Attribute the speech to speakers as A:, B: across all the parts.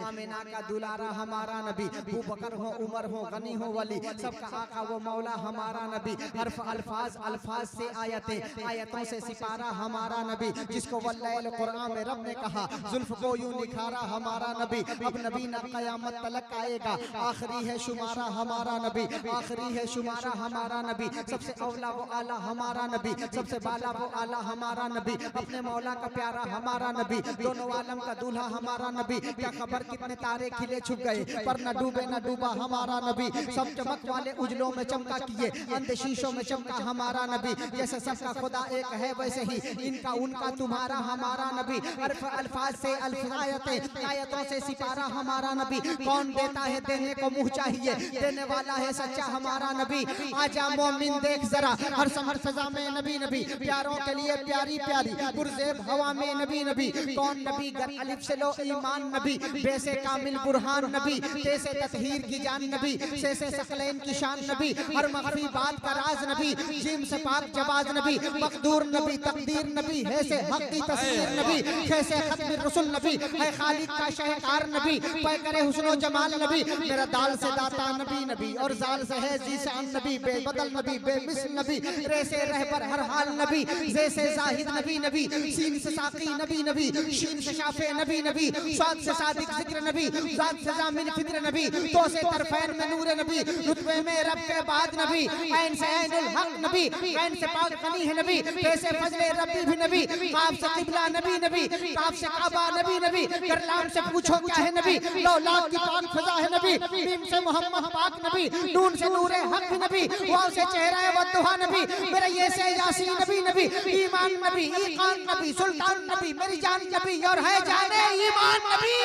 A: आमिना का दुलारा हमारा नबी, अबू बकर हो, उमर हो, गनी हो, वली, सबका आका वो मौला हमारा नबी। हर्फ अल्फाज अल्फाज से आयतें, आयतों से सिपारा हमारा नबी, जिसको वल्लैल कुरान में रब ने कहा जुल्फ को यूं निखारा हमारा नबी। अब नबी ना कयामत तलक आएगा, आखिरी है शुमारा हमारा नबी, आखिरी है शुमारा हमारा नबी। सबसे औला वो आला हमारा नबी, सबसे बाला वो आला हमारा नबी, अपने मौला का प्यारा हमारा नबी, दोनों आलम का दूल्हा हमारा नबी। क्या खबर कितने तारे खिले छुप गए, पर न डूबे न डूबा हमारा नबी। सब चमक वाले उजलों में चमका किए, अंधे शीशों में चमका हमारा नबी। जैसे सबका खुदा एक है वैसे ही इनका उनका तुम्हारा हमारा नबी। अर्फ अल्फाज से आयतें, आयतों से सिपारा हमारा नबी। कौन देता है देने को मुँह चाहिए, देने वाला है सच्चा हमारा नबी। आजा मोमिन देख जरा, हर समर फजा में नबी नबी, प्यारों के लिए प्यारी प्यारी, गुरजेब हवा में नबी नबी। कौन नबी गर अलिफ से लो ईमान नबी, बेसे कामिल बुरहान नबी, तेसे ततहीर की जान नबी, से सकलैन की शान नबी, हर मखफी बात का राज नबी, जिम से पाक जवाज नबी, मकदूर नबी, तकदीर नबी, है से हक की तस्वीर नबी, कैसे खत्म रसूल नबी, है खालिक का शहकार नबी, पै करे हुस्नो जमाल नबी। मेरा दाल से दाता नबी नबी, और जाल से है जीशान नबी, बेबदल नबी, बेमिसल नबी, रे से रहबर हर हाल नबी, जे से जाहिद नबी नबी, सीन से साकी नबी नबी, शीन से शाफे नबी नबी, स्वाद से सादिक जिक्र नबी, जात से जामिन फिक्र नबी, तो से तरफैन में नूर नबी, रुतबे में रब के बाद नबी, ऐन से ऐनुल हक नबी, ऐन से पाक गनी है नबी, कैसे फजले रब्बी भी नबी, काफ से किबला नबी नबी, काफ से काबा नबी नबी, करलाम से पूछो क्या है नबी, लौ लाख की पाक फजा है नबी, मीम से मोहम्मद पाक नबी, नून से नूरे हक नबी, वाव से चेहरा वद्दुहा नबी, मेरा ये से यासीन नबी नबी, ईमान नबी, ईकान नबी, सुल्तान नबी, मेरी जान नबी, और है जाने ईमान नबी।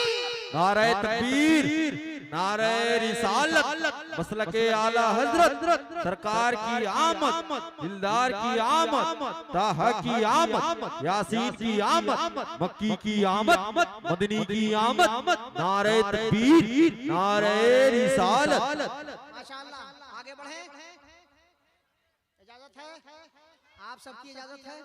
B: नारे तकबीर, नारे रिसालत, मसलके आला हजरत, सरकार की आमद, दिलदार की आमद, ताहा की आमद, यासीन की आमद, मक्की की आमद, मदनी की आमद। नारे तकबीर, नारे रिसालत।
A: माशाअल्लाह, आगे बढ़े, इजाजत है, आप सबकी इजाजत है।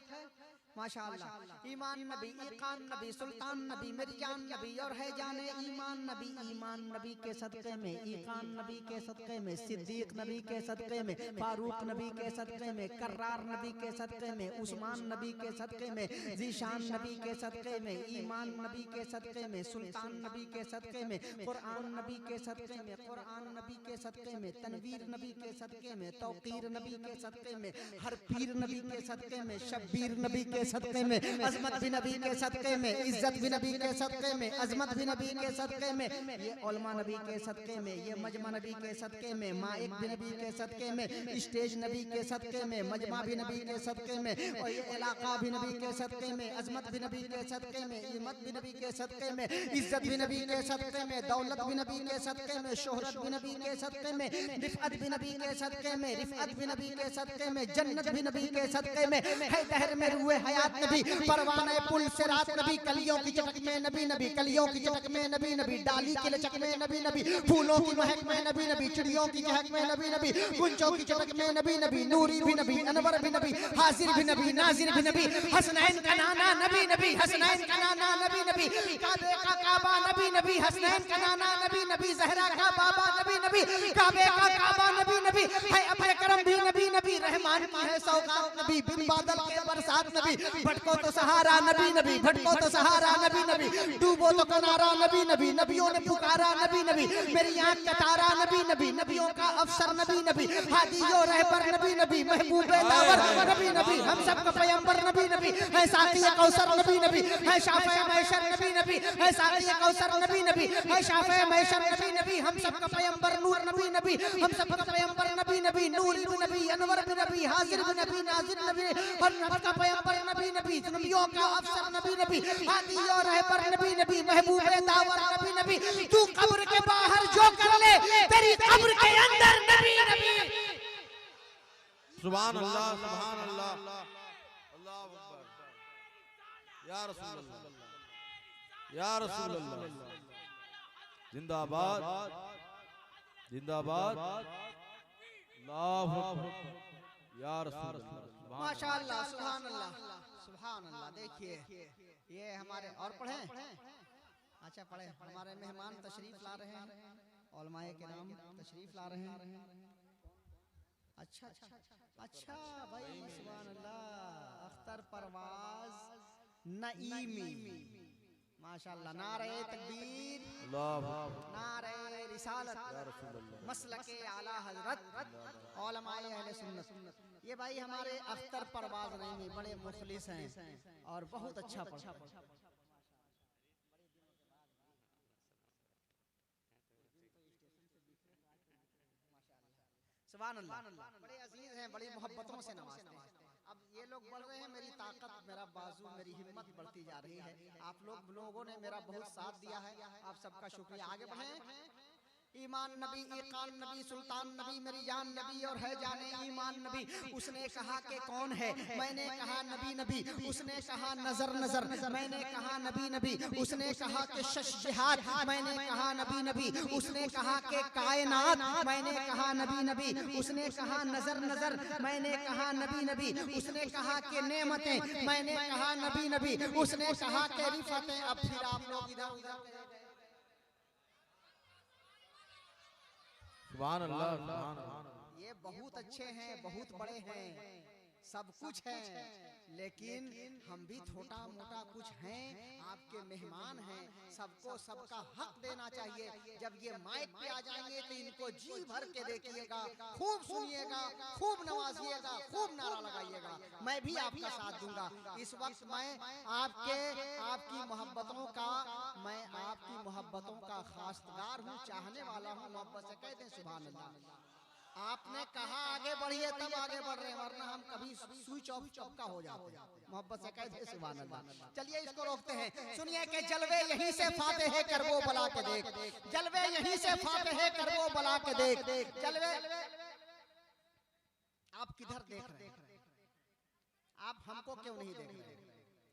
A: माशाअल्लाह, ईमान नबी, ईकान नबी, सुल्तान नबी, मेरी जान नबी, और है जाने ईमान नबी। ईमान नबी के सदक़े में, ईकान नबी के सदक़े में, सिद्दीक नबी के सदक़े में, फारूक नबी के सदक़े में, कर्रार नबी के सदक़े में, उस्मान नबी के सदक़े में, जीशान नबी के सदक़े में, ईमान नबी के सदक़े में, सुल्तान नबी के सदक़े में, कुरान नबी के सदक़े में, कुरान नबी के सदक़े में, तनवीर नबी के सदक़े में, तौक़ीर नबी के सदक़े में, हर पीर नबी के सदक़े में, शब्बीर नबी के सदक़े में, अजमत भी नबी के सदक़े में, इज्जत भी नबी के सदक़े में, अजमत भी नबी के सदक़े में, ये उलमा नबी के सदक़े में, ये मजमा नबी के सदक़े में, माइक भी नबी के सदक़े में, स्टेज नबी के सदक़े में, मजमा भी नबी के सदक़े में, और ये इलाका भी नबी के सदक़े में, अजमत भी नबी के सदक़े में, हिम्मत भी नबी के सदक़े में, इज्जत भी नबी के सदक़े में, दौलत भी नबी के सदक़े में, शोहरत भी नबी के सदक़े में, रिफ़अत भी नबी के सदक़े में, रिफ़अत भी नबी के सदक़े में, जन्नत भी नबी के सदक़े में, है दहर में रूए हयात नबी, परवाने पुल से रात नबी, कलियों की चटक में नबी नबी, कलियों की चटक में नबी नबी, डाली की लचक में नबी नबी, फूलों की महक में नबी नबी, चिड़ियों की चहक में नबी नबी, गुंजों की चटक में नबी नबी, नूरी भी नबी, अनवर भी नबी, हाजिर भी नबी, नाजिर भी नबी, हसनैन का नाना नबी नबी, हसनैन का नाना नबी नबी, काबे का काबा नबी नबी, हसनैन का नाना नबी नबी, जहरा का बाबा नबी नबी, काबे का काबा नबी नबी, है अबे करम भी नबी नबी, रहमान की है सौगात नबी, बिन बादल के बरसात नबी, भटको तो सहारा नबी नबी, भटको तो सहारा नबी नबी, डूबो तो किनारा नबी नबी, नबियों ने पुकारा नबी नबी, मेरी आंख का तारा नबी नबी, नबियों का अफसर नबी नबी, हादियो रहबर नबी नबी, महबूबे दावर नबी नबी, हम सब का पैगंबर नबी नबी, है साक़ी कौसर नबी नबी, है शाफ़े महशर नबी नबी, है साक़ी कौसर नबी नबी, है शाफ़े महशर नबी नबी, हम सब का पैगंबर नूर नबी नबी, हम सब का पैगंबर नबी नबी, नूर भी नबी, अनवर भी नबी, हाजिर भी नबी, नाजिर नबी, हर नबी का पैगंबर नबी नबी, नबियों का अफसर नबी नबी, हादी और रहबर नबी नबी, महबूब दावर नबी नबी, तू कब्र के बाहर जो कर ले, तेरी कब्र के अंदर नबी नबी।
B: सुभान अल्लाह, सुभान अल्लाह, अल्लाह अकबर, या रसूल अल्लाह, या रसूल अल्लाह, जिंदाबाद, जिंदाबाद, अल्लाहु अकबर, या रसूल अल्लाह,
A: माशाअल्लाह, सुभान अल्लाह, सुभान अल्लाह। देखिए ये हमारे और पढ़े, अच्छा पढ़े, हमारे मेहमान तशरीफ ला रहे हैं, उलमाए किराम तशरीफ ला रहे हैं। अच्छा अच्छा अच्छा भाई, सुभान अल्लाह। अख्तर परवाज नईमी, माशाअल्लाह। नारे तकबीर, नारे रिसालत, मसलके आला हजरत, उलमाए अहले सुन्नत। ये भाई हमारे अख्तर परवाज नईमी बड़े मुखलिस हैं और बहुत अच्छा पढ़ा। सुभान अल्लाह, बड़े अजीज हैं, बड़ी मोहब्बतों से नवाजते हैं। अब ये लोग बढ़ रहे हैं, मेरी ताकत, मेरा बाजू, मेरी हिम्मत बढ़ती जा रही है। आप लोगों ने मेरा बहुत साथ दिया है, आप सबका शुक्रिया। आगे बढ़ें। ईमान नबी, ईकान नबी, सुल्तान नबी, मेरी जान नबी और है जाने ईमान नबी। उसने कहा कि कौन है, मैंने कहा नबी नबी। उसने कहा नजर नजर, मैंने कहा नबी नबी। उसने कहा कि शश जिहाद, मैंने कहा नबी नबी। उसने कहा कि कायनात, मैंने कहा नबी नबी। उसने कहा नजर नजर, मैंने कहा नबी नबी। उसने कहा कि नेमतें, मैंने कहा नबी नबी। उसने कहा कि रिफतें। अब फिर आप लोग इधर उधर।
B: सुभान अल्लाह, सुभान अल्लाह।
A: ये बहुत अच्छे हैं, बहुत बड़े हैं, सब कुछ है, लेकिन हम भी छोटा मोटा कुछ हैं, आपके मेहमान हैं। सबको सबका हक देना चाहिए। जब ये माइक पे आ जाएंगे तो इनको जी भर के देखिएगा, खूब सुनिएगा, खूब नवाजिएगा, खूब नारा लगाइएगा। मैं भी आपका साथ दूंगा। इस वक्त मैं आपकी मोहब्बतों का, मैं आपकी मोहब्बतों का खासगार हूँ, चाहने वाला हूँ। मोहब्बत से कहते हैं सुभान अल्लाह। आपने कहा आगे बढ़िए, तब आगे बढ़ रहे हैं, वरना हम कभी स्विच ऑफ चौका हो जाते हैं। मोहब्बत से कहते सुभान अल्लाह। चलिए इसको रोकते हैं। सुनिए कि जलवे यहीं से फाते है कर वो बला के देख, जलवे यहीं से फाते है कर वो बला के देख। जलवे आप किधर देख रहे हैं? आप हमको क्यों नहीं देख रहे?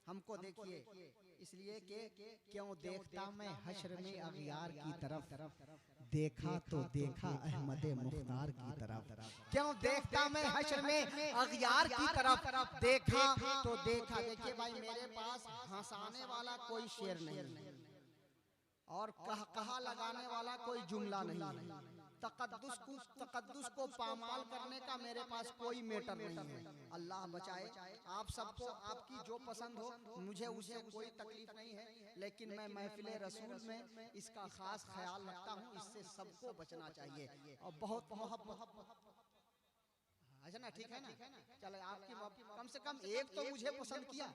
A: हमको देखिए, इसलिए कि क्यों देखता मैं हश्र में अगियार की तरफ, देखा तो देखा अहमदे मुख्तार की तरफ। क्यों देखता मैं हश्र में अगियार की तरफ, देखा तो देखा। देखिए भाई, मेरे पास हंसाने वाला कोई शेर नहीं और कहा लगाने वाला कोई जुमला नहीं है। तकद्दुस को पामाल करने का मेरे पास कोई मेटर नहीं है। अल्लाह बचाए आप सबको, आपकी जो पसंद हो, मुझे उसे कोई तकलीफ नहीं है, लेकिन मैं महफिले रसूल में इसका खास ख्याल रखता हूँ। इससे सबको बचना चाहिए और बहुत मोहब्बत। अच्छा ना, ठीक है ना? चलो, आपकी कम से कम एक तो मुझे पसंद किया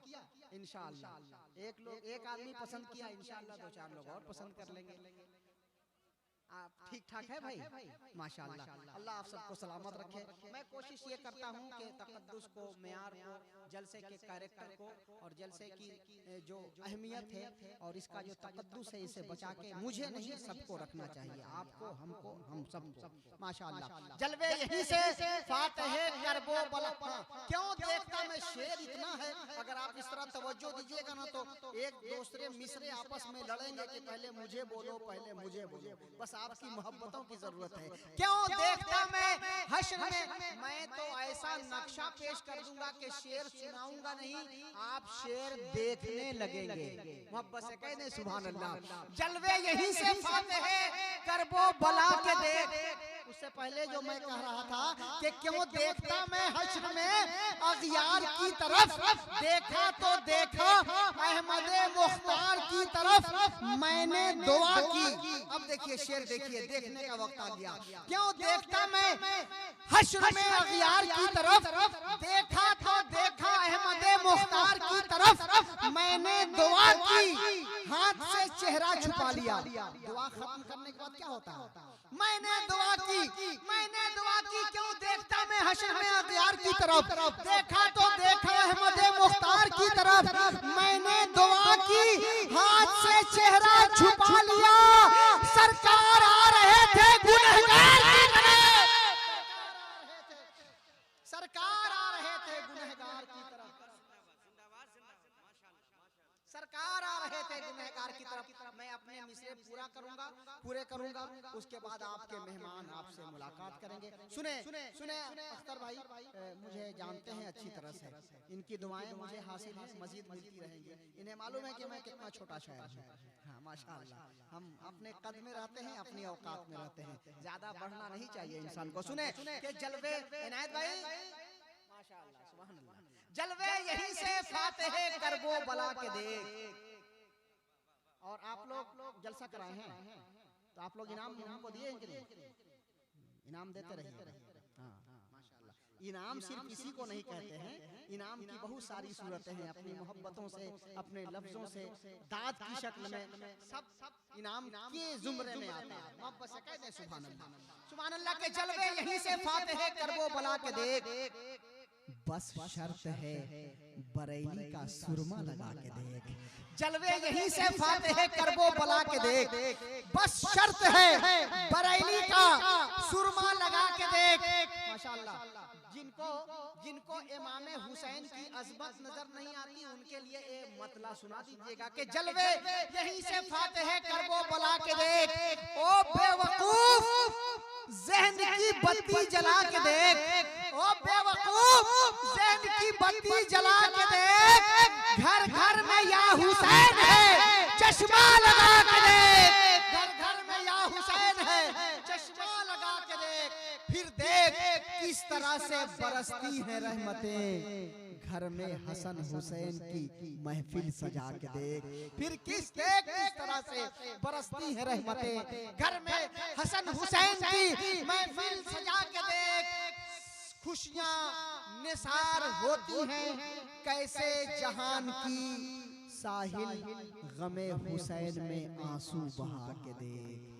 A: इंशाअल्लाह। एक आदमी पसंद किया, इंशाअल्लाह 2-4 लोग और पसंद कर लेंगे। आप ठीक ठाक है भाई, माशाअल्लाह। अल्लाह आप सबको सलामत रखे। मैं कोशिश ये करता हूँ कि तकद्दुस को, मेयार को, जलसे के कैरेक्टर को और जलसे की जो अहमियत है और इसका जो तकद्दुस है, इसे बचा के मुझे नहीं सबको रखना चाहिए। आपको, हमको, हम सबको, माशाअल्लाह। जलवे यहीं से फातहे करबो बला। क्यों देखता मैं शेर इतना है। अगर आप इस तरह तवज्जो दीजिएगा ना तो एक दूसरे मिसरे आपस में लड़ेंगे कि पहले मुझे बोलो, पहले मुझे बोलो। बस आपकी मोहब्बतों की जरूरत है। क्यों देखता मैं हश्र में, मैं तो ऐसा नक्शा पेश कर दूंगा कि शेर सुनाऊंगा नहीं, आप शेर देखने लगेंगे। मोहब्बत से कह दें सुभान अल्लाह। जलवे यहीं से फातहे करबो बला के देख। उससे पहले जो मैं कह रहा था कि क्यों देखता मैं हश्र में अगियार की तरफ, देखा तो देखा अहमदे मुख्तार की तरफ, मैंने दुआ की। अब देखिए शेर, देखिए देखने का वक्त आ गया। क्यों देखता मैं हश्र में अगियार की तरफ, देखा तो देखा अहमदे मुख्तार की तरफ, मैंने दुआ की, हाथ से चेहरा छुपा लिया। दुआ खत्म करने के बाद क्या होता है? मैंने दुआ की, मैंने दुआ की। क्यों देखता मैं हश्र में अगियार की तरफ, देखा तो देखा अहमदे मुख्तार की तरफ, मैंने दुआ की, हाथ से चेहरा छुपा लिया। सरकार आ रहे थे गुनहगार की तरफ, सरकार आ रहे थे गुनहगार की तरफ, सरकार आ रहे थे गुनहगार की तरफ। मैं अपने मिसरे पूरा करूंगा पूरे करूंगा। उसके बाद आपके मेहमान आपसे मुलाकात करेंगे। सुने सुने अख्तर भाई, मुझे जानते हैं अच्छी तरह से, इनकी दुआएं मुझे हासिल हैं, मजीद मिलती रहेंगी। इन्हें मालूम है कि मैं कितना छोटा शायर हूँ। हाँ माशाअल्लाह, हम अपने कद में रहते हैं, अपनी औकात में रहते हैं, ज्यादा बढ़ना नहीं चाहिए इंसान को। सुने कि जलवे इनायत भाई माशाअल्लाह सुभान अल्लाह, जलवे यहीं से फातिहे करबो बला के देख। और आप लोग जलसा कराए हैं तो आप लोग इनाम हमको दिए हैं कि नहीं? इनाम देते रहिए। हाँ माशाअल्लाह। इनाम सिर्फ इसी को नहीं कहते हैं, इनाम की बहुत सारी सूरतें हैं। अपनी मोहब्बतों से, अपने लफ्जों से, दाद की शक्ल में, सब इनाम के जुमरे में आता है। मोहब्बत से कहते हैं सुभान अल्लाह। सुभान अल्लाह के जलवे यहीं से फातिहे करबो बला के देख, बस शर्त है बरेली का सुरमा लगा के देख। जलवे यहीं से फातिहे करबो बला के देख, बस शर्त है बरेली का सुरमा लगा के देख। माशाअल्लाह, जिनको इमाम हुसैन की अजमत नजर नहीं आती उनके लिए एक मतला सुना दीजिएगा कि जलवे यहीं से फातिहे करबो बला के देख। ओ बेवकूफ ज़हन की बत्ती जला के देख, ओ बेवकूफ ज़हन की बत्ती जला के देख। घर घर में या हुसैन है चश्मा लगा के देख, घर घर में या हुसैन है चश्मा लगा के देख। फिर देख किस तरह से बरसती है रहमतें, घर में हसन हुसैन की महफिल सजा के देख। फिर किस तरह से बरसती है रहमतें, घर में हसन हुसैन की महफिल सजा के देख। खुशियां निसार होती हैं कैसे जहान की, साहिल गमे हुसैन में आंसू बहा के देख।